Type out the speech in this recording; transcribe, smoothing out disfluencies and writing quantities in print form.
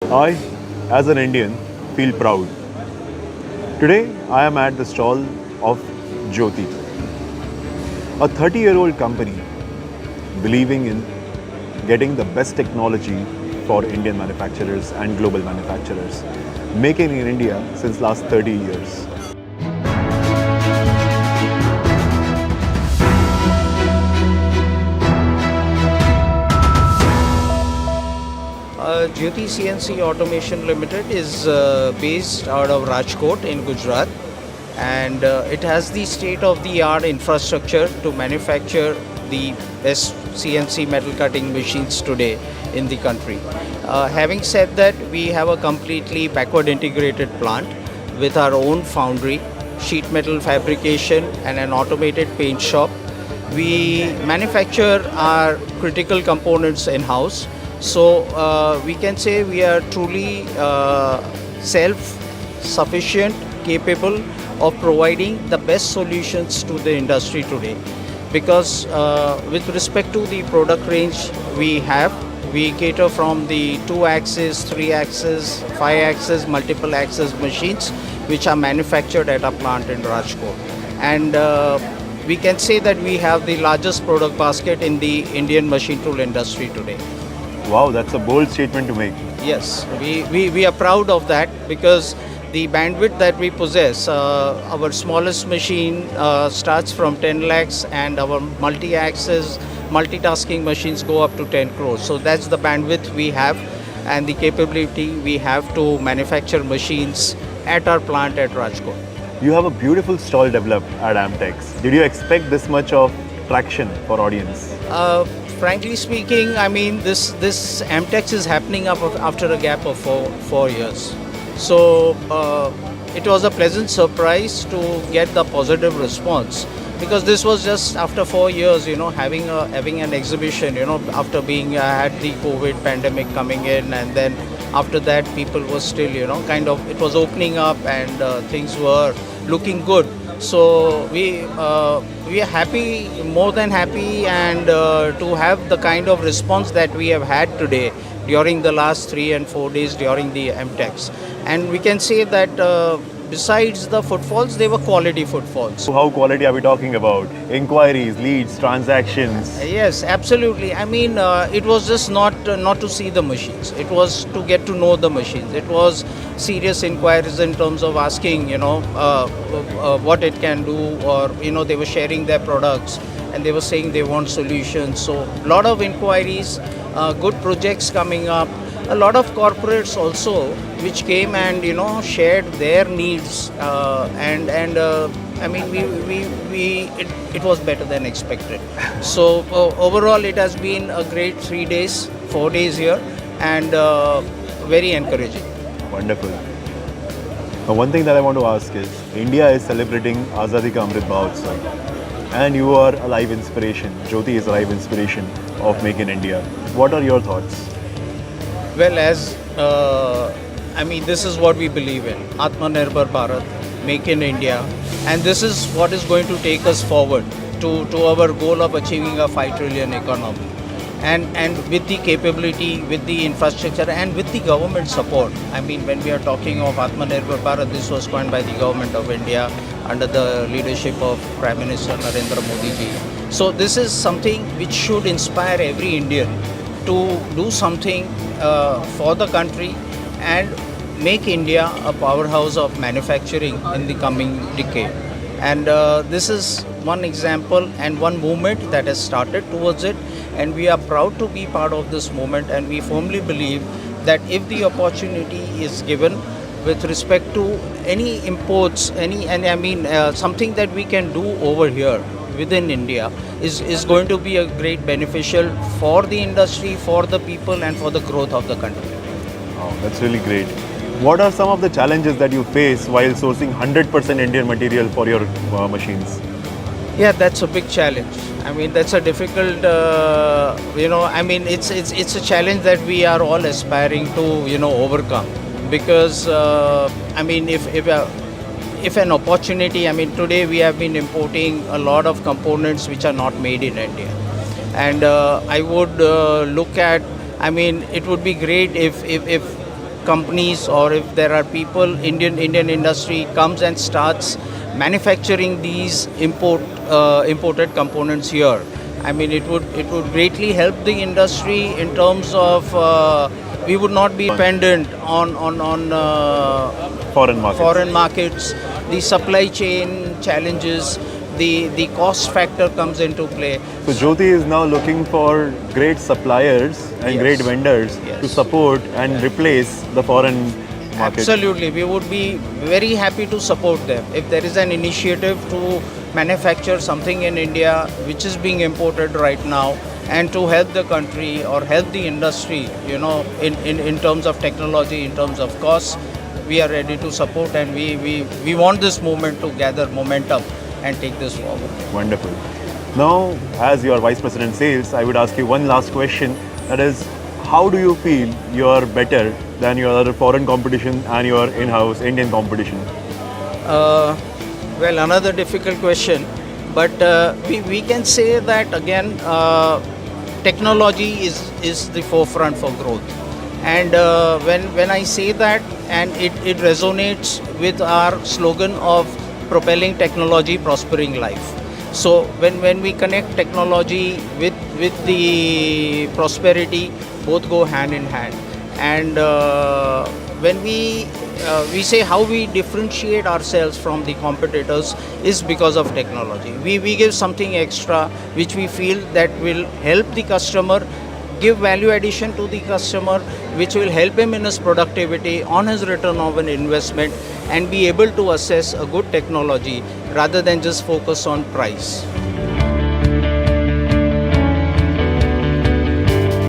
I, as an Indian, feel proud. Today, I am at the stall of Jyoti, a 30-year-old company believing in getting the best technology for Indian manufacturers and global manufacturers, making in India since last 30 years. Jyoti CNC Automation Limited is based out of Rajkot in Gujarat, and it has the state-of-the-art infrastructure to manufacture the best CNC metal cutting machines today in the country. Having said that, we have a completely backward integrated plant with our own foundry, sheet metal fabrication, and an automated paint shop. We manufacture our critical components in house, so we can say we are truly self-sufficient, capable of providing the best solutions to the industry today. Because with respect to the product range we cater from the 2-axis, 3-axis, 5-axis, multiple axis machines which are manufactured at our plant in Rajkot. And we can say that we have the largest product basket in the Indian machine tool industry today. Wow, that's a bold statement to make. Yes, we are proud of that because the bandwidth that we possess, our smallest machine starts from 10 lakhs and our multi-axis, multitasking machines go up to 10 crores. So that's the bandwidth we have and the capability we have to manufacture machines at our plant at Rajkot. You have a beautiful stall developed at Amtex. Did you expect this much of traction for audience? Frankly speaking, I mean, this Amtex is happening up after a gap of four years. So it was a pleasant surprise to get the positive response because this was just after 4 years, having an exhibition, after being had the COVID pandemic coming in, and then after that people were still, it was opening up and things were looking good. So we are happy, more than happy, and to have the kind of response that we have had today during the last 3 and 4 days during the MTEX. And we can say that besides the footfalls, they were quality footfalls. So how quality are we talking about? Inquiries, leads, transactions? Yes, absolutely. I mean, it was just not to see the machines. It was to get to know the machines. It was serious inquiries in terms of asking, what it can do, or they were sharing their products and they were saying they want solutions. So a lot of inquiries, good projects coming up. A lot of corporates also which came and shared their needs and I mean it was better than expected. So overall it has been a great 3 days, 4 days here, and very encouraging. Wonderful. Now, one thing that I want to ask is, India is celebrating Azadi Ka Amrit Mahotsav, and you are a live inspiration. Jyoti is a live inspiration of Make in India. What are your thoughts? Well, I mean, this is what we believe in: Atmanirbhar Bharat, Make in India, and this is what is going to take us forward to our goal of achieving a 5 trillion economy. And with the capability, with the infrastructure, and with the government support. I mean, when we are talking of Atmanirbhar Bharat, this was coined by the government of India under the leadership of Prime Minister Narendra Modi ji. So this is something which should inspire every Indian to do something for the country and make India a powerhouse of manufacturing in the coming decade. And this is one example and one movement that has started towards it, and we are proud to be part of this movement, and we firmly believe that if the opportunity is given with respect to any imports, something that we can do over here within India is going to be a great beneficial for the industry, for the people, and for the growth of the country. Oh, that's really great. What are some of the challenges that you face while sourcing 100% Indian material for your machines? Yeah, that's a big challenge. I mean, that's a difficult, it's a challenge that we are all aspiring to, overcome. Because, if an opportunity, I mean, today we have been importing a lot of components which are not made in India. And I would look at, I mean, it would be great if companies or if there are people, Indian industry comes and starts manufacturing these imported components here. I mean, it would greatly help the industry in terms of we would not be dependent on Foreign markets. foreign markets. The supply chain challenges, the cost factor comes into play. So Jyoti is now looking for great suppliers and Yes. great vendors Yes. to support and replace the foreign market. Absolutely, we would be very happy to support them. If there is an initiative to manufacture something in India which is being imported right now and to help the country or help the industry, you know, in terms of technology, in terms of costs, we are ready to support and we want this movement to gather momentum and take this forward. Wonderful. Now, as your Vice President Sales, I would ask you one last question. That is, how do you feel you are better than your other foreign competition and your in-house Indian competition? Well, another difficult question, but we can say that again, technology is the forefront for growth. And when I say that, and it resonates with our slogan of propelling technology, prospering life. So when we connect technology with the prosperity, both go hand in hand. And when we say how we differentiate ourselves from the competitors is because of technology. We give something extra which we feel that will help the customer, give value addition to the customer, which will help him in his productivity, on his return of an investment, and be able to assess a good technology rather than just focus on price.